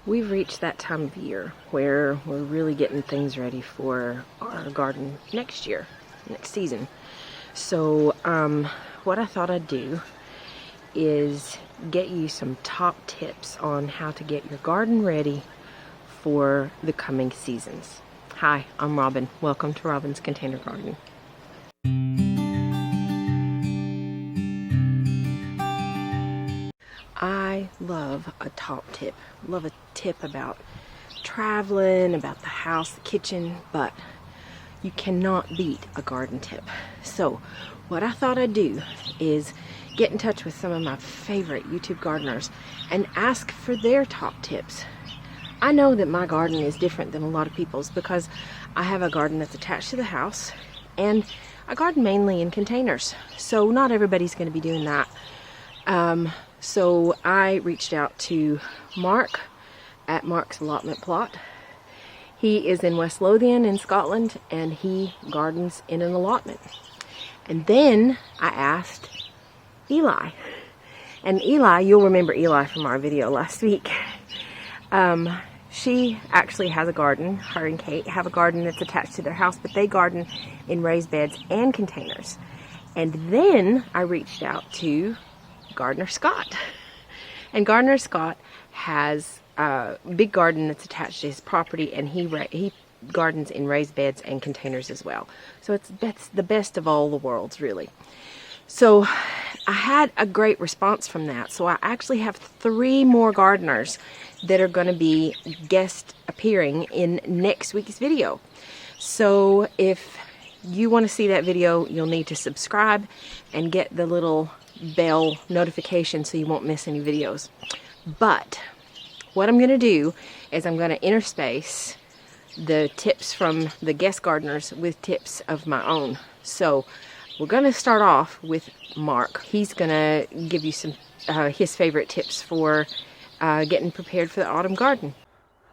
We've reached that time of year where we're really getting things ready for our garden next year, next season. So what I thought I'd do is get you some top tips on how to get your garden ready for the coming seasons. Hi, I'm Robin. Welcome to Robin's Container Garden. I love a top tip. Love a tip about traveling, about the house, the kitchen, but you cannot beat a garden tip. So what I thought I'd do is get in touch with some of my favorite YouTube gardeners and ask for their top tips. I know that my garden is different than a lot of people's because I have a garden that's attached to the house and I garden mainly in containers. So not everybody's going to be doing that. So I reached out to Mark at Mark's Allotment Plot. He is in West Lothian in Scotland and he gardens in an allotment. And then I asked Eli. And Eli, you'll remember Eli from our video last week. She actually has a garden. Her and Kate have a garden that's attached to their house, but they garden in raised beds and containers. And then I reached out to Gardener Scott. And Gardener Scott has a big garden that's attached to his property, and he gardens in raised beds and containers as well. So that's the best of all the worlds, really. So I had a great response from that. So I actually have 3 more gardeners that are going to be guest appearing in next week's video. So if you want to see that video, you'll need to subscribe and get the little bell notification so you won't miss any videos. But what I'm going to do is I'm going to interspace the tips from the guest gardeners with tips of my own. So we're going to start off with Mark. He's going to give you some his favorite tips for getting prepared for the autumn garden.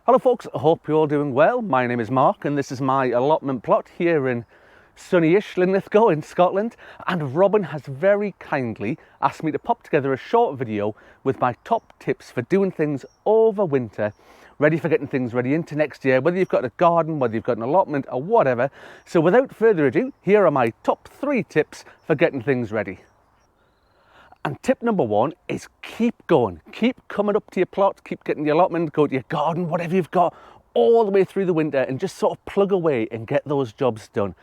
Hello folks, I hope you're all doing well. My name is Mark and this is my allotment plot here in sunny-ish Linlithgow in Scotland, and Robin has very kindly asked me to pop together a short video with my top tips for doing things over winter, ready for getting things ready into next year, whether you've got a garden, whether you've got an allotment or whatever. So without further ado, here are my top 3 tips for getting things ready. And tip number 1 is keep going. Keep coming up to your plot, keep getting your allotment, go to your garden, whatever you've got, all the way through the winter, and just sort of plug away and get those jobs done.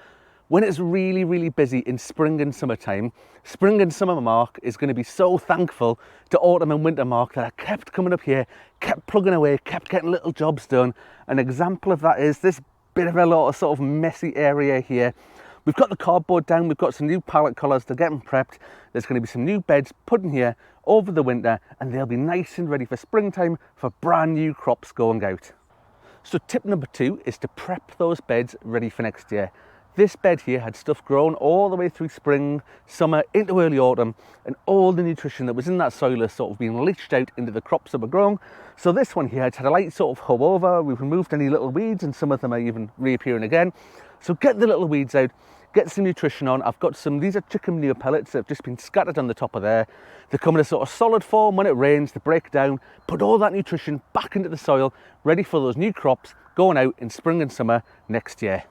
When it's really, really busy in spring and summertime, spring and summer Mark is going to be so thankful to autumn and winter Mark that I kept coming up here, kept plugging away, kept getting little jobs done. An example of that is this bit of a lot of sort of messy area here. We've got the cardboard down, we've got some new pallet collars to get them prepped. There's going to be some new beds put in here over the winter and they'll be nice and ready for springtime for brand new crops going out. So tip number 2 is to prep those beds ready for next year. This bed here had stuff grown all the way through spring, summer, into early autumn, and all the nutrition that was in that soil is sort of being leached out into the crops that were growing. So this one here, it's had a light sort of hoe over, we've removed any little weeds, and some of them are even reappearing again. So get the little weeds out, get some nutrition on. I've got some, these are chicken manure pellets that have just been scattered on the top of there. They come in a sort of solid form. When it rains, they break down, put all that nutrition back into the soil, ready for those new crops going out in spring and summer next year.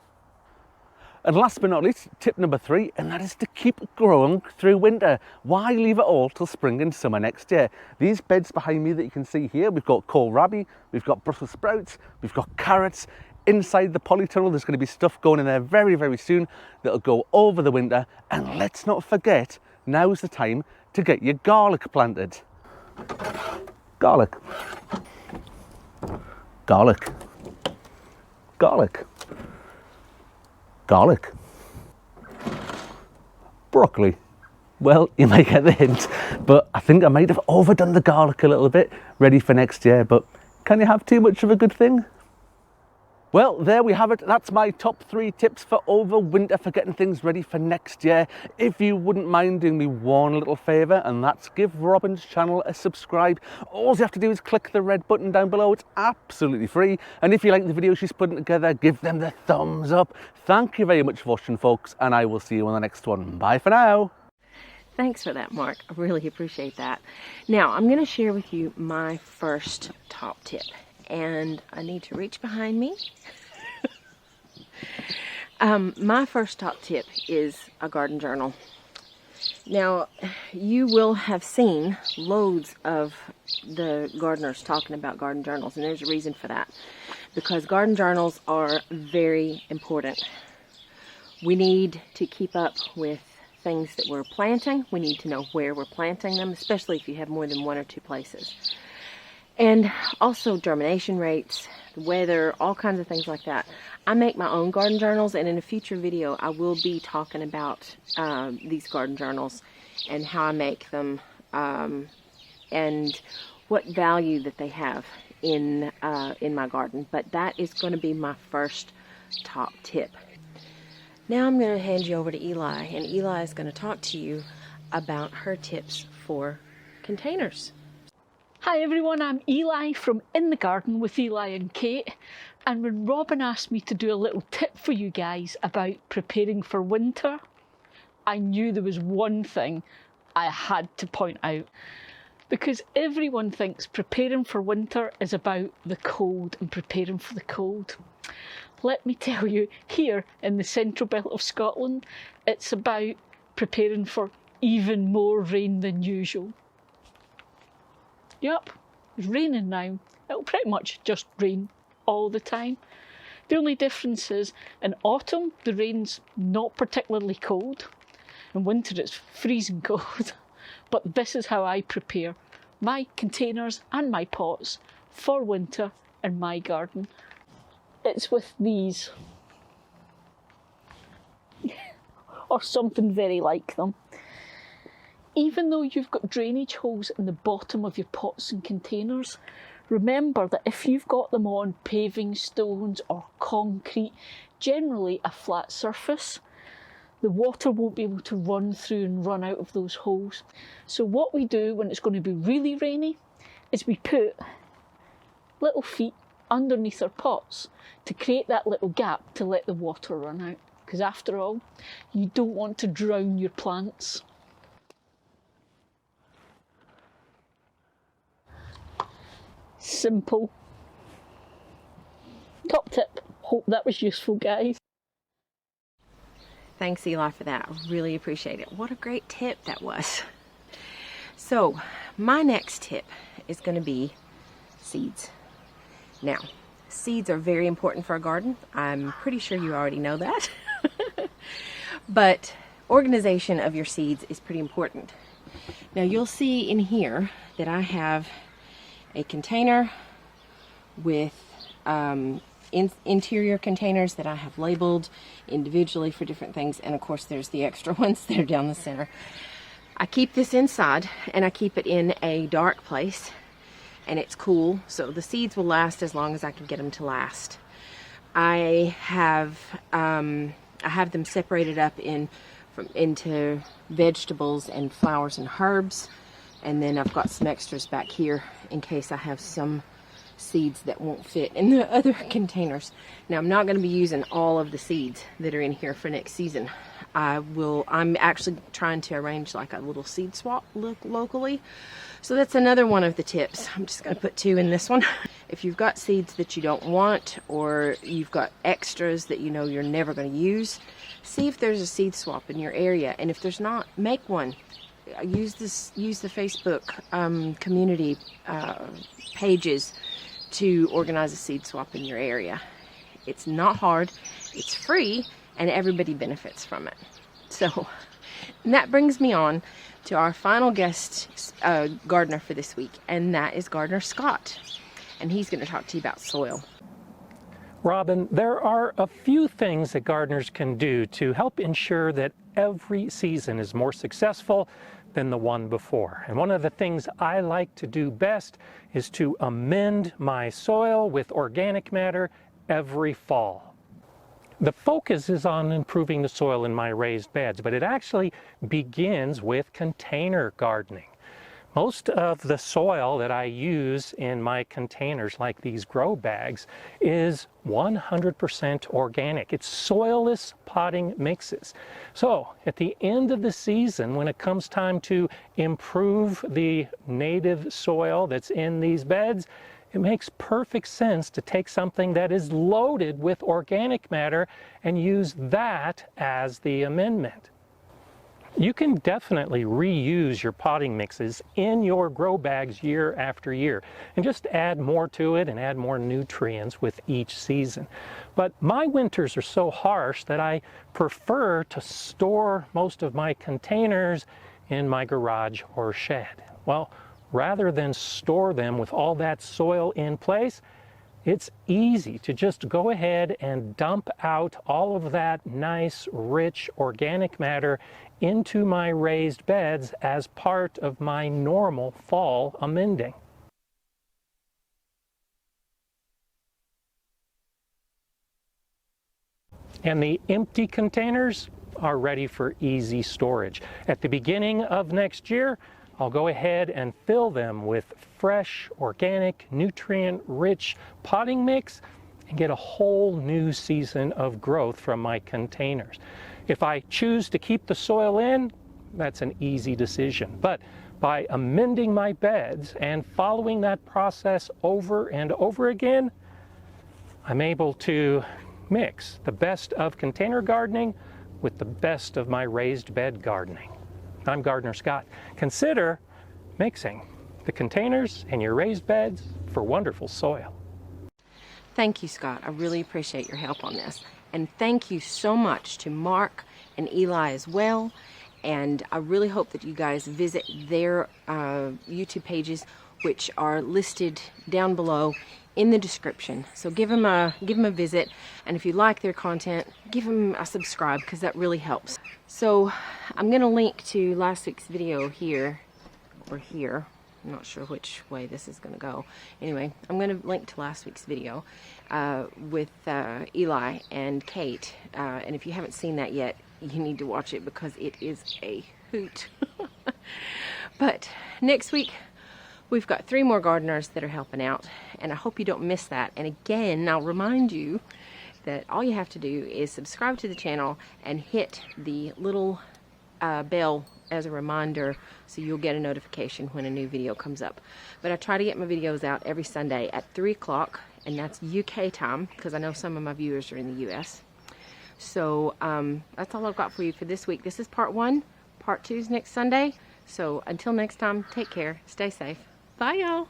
And last but not least, tip number 3, and that is to keep growing through winter. Why leave it all till spring and summer next year? These beds behind me that you can see here, we've got kohlrabi, we've got Brussels sprouts, we've got carrots. Inside the polytunnel, there's going to be stuff going in there very, very soon that'll go over the winter. And let's not forget, now's the time to get your garlic planted. Garlic. Garlic. Garlic. Garlic. Broccoli. Well, you might get the hint, but I think I might have overdone the garlic a little bit, ready for next year, but can you have too much of a good thing? Well, there we have it. That's my top 3 tips for over winter for getting things ready for next year. If you wouldn't mind doing me one little favour, and that's give Robin's channel a subscribe. All you have to do is click the red button down below. It's absolutely free. And if you like the video she's putting together, give them the thumbs up. Thank you very much for watching, folks, and I will see you on the next one. Bye for now. Thanks for that, Mark. I really appreciate that. Now, I'm going to share with you my first top tip. and I need to reach behind me. My first top tip is a garden journal. Now, you will have seen loads of the gardeners talking about garden journals, and there's a reason for that. Because garden journals are very important. We need to keep up with things that we're planting. We need to know where we're planting them, especially if you have more than one or two places. And also germination rates, the weather, all kinds of things like that. I make my own garden journals, and in a future video I will be talking about these garden journals and how I make them and what value that they have in my garden. But that is going to be my first top tip. Now I'm going to hand you over to Eli, and Eli is going to talk to you about her tips for containers. Hi everyone, I'm Eli from In the Garden with Eli and Kate, and when Robin asked me to do a little tip for you guys about preparing for winter, I knew there was one thing I had to point out, because everyone thinks preparing for winter is about the cold and preparing for the cold. Let me tell you, here in the central belt of Scotland, it's about preparing for even more rain than usual. Yep, it's raining now. It'll pretty much just rain all the time. The only difference is in autumn the rain's not particularly cold. In winter it's freezing cold. But this is how I prepare my containers and my pots for winter in my garden. It's with these. Or something very like them. Even though you've got drainage holes in the bottom of your pots and containers, remember that if you've got them on paving stones or concrete, generally a flat surface, the water won't be able to run through and run out of those holes. So what we do when it's going to be really rainy is we put little feet underneath our pots to create that little gap to let the water run out. Because after all, you don't want to drown your plants. Simple. Top tip. Hope that was useful, guys. Thanks, Eli, for that. I really appreciate it. What a great tip that was. So, my next tip is going to be seeds. Now, seeds are very important for a garden. I'm pretty sure you already know that. But organization of your seeds is pretty important. Now, you'll see in here that I have a container with interior containers that I have labeled individually for different things, and of course there's the extra ones that are down the center. I keep this inside, and I keep it in a dark place, and it's cool, so the seeds will last as long as I can get them to last. I have them separated up into vegetables and flowers and herbs, and then I've got some extras back here in case I have some seeds that won't fit in the other containers. Now, I'm not going to be using all of the seeds that are in here for next season. I'm actually trying to arrange like a little seed swap locally. So that's another one of the tips. I'm just going to put 2 in this one. If you've got seeds that you don't want, or you've got extras that you know you're never going to use, see if there's a seed swap in your area. And if there's not, make one. Use the Facebook community pages to organize a seed swap in your area. It's not hard, it's free, and everybody benefits from it. So, and that brings me on to our final guest gardener for this week, and that is Gardener Scott. And he's going to talk to you about soil. Robin, there are a few things that gardeners can do to help ensure that every season is more successful than the one before. And one of the things I like to do best is to amend my soil with organic matter every fall. The focus is on improving the soil in my raised beds, but it actually begins with container gardening. Most of the soil that I use in my containers, like these grow bags, is 100% organic. It's soilless potting mixes. So at the end of the season, when it comes time to improve the native soil that's in these beds, it makes perfect sense to take something that is loaded with organic matter and use that as the amendment. You can definitely reuse your potting mixes in your grow bags year after year and just add more to it and add more nutrients with each season. But my winters are so harsh that I prefer to store most of my containers in my garage or shed. Well, rather than store them with all that soil in place, it's easy to just go ahead and dump out all of that nice, rich organic matter into my raised beds as part of my normal fall amending. And the empty containers are ready for easy storage. At the beginning of next year, I'll go ahead and fill them with fresh, organic, nutrient-rich potting mix and get a whole new season of growth from my containers. If I choose to keep the soil in, that's an easy decision. But by amending my beds and following that process over and over again, I'm able to mix the best of container gardening with the best of my raised bed gardening. I'm Gardener Scott. Consider mixing the containers and your raised beds for wonderful soil. Thank you, Scott. I really appreciate your help on this. And thank you so much to Mark and Eli as well. And I really hope that you guys visit their YouTube pages, which are listed down below in the description. So give them a visit, and if you like their content, give them a subscribe, because that really helps. So I'm going to link to last week's video here or here. I'm not sure which way this is going to go. Anyway, I'm going to link to last week's video with Eli and Kate. And if you haven't seen that yet, you need to watch it, because it is a hoot. But next week, we've got 3 more gardeners that are helping out, and I hope you don't miss that. And again, I'll remind you that all you have to do is subscribe to the channel and hit the little bell as a reminder, so you'll get a notification when a new video comes up. But I try to get my videos out every Sunday at 3 o'clock, and that's UK time, because I know some of my viewers are in the US. So that's all I've got for you for this week. This is part 1. Part 2 is next Sunday. So until next time, take care, stay safe. Bye, y'all.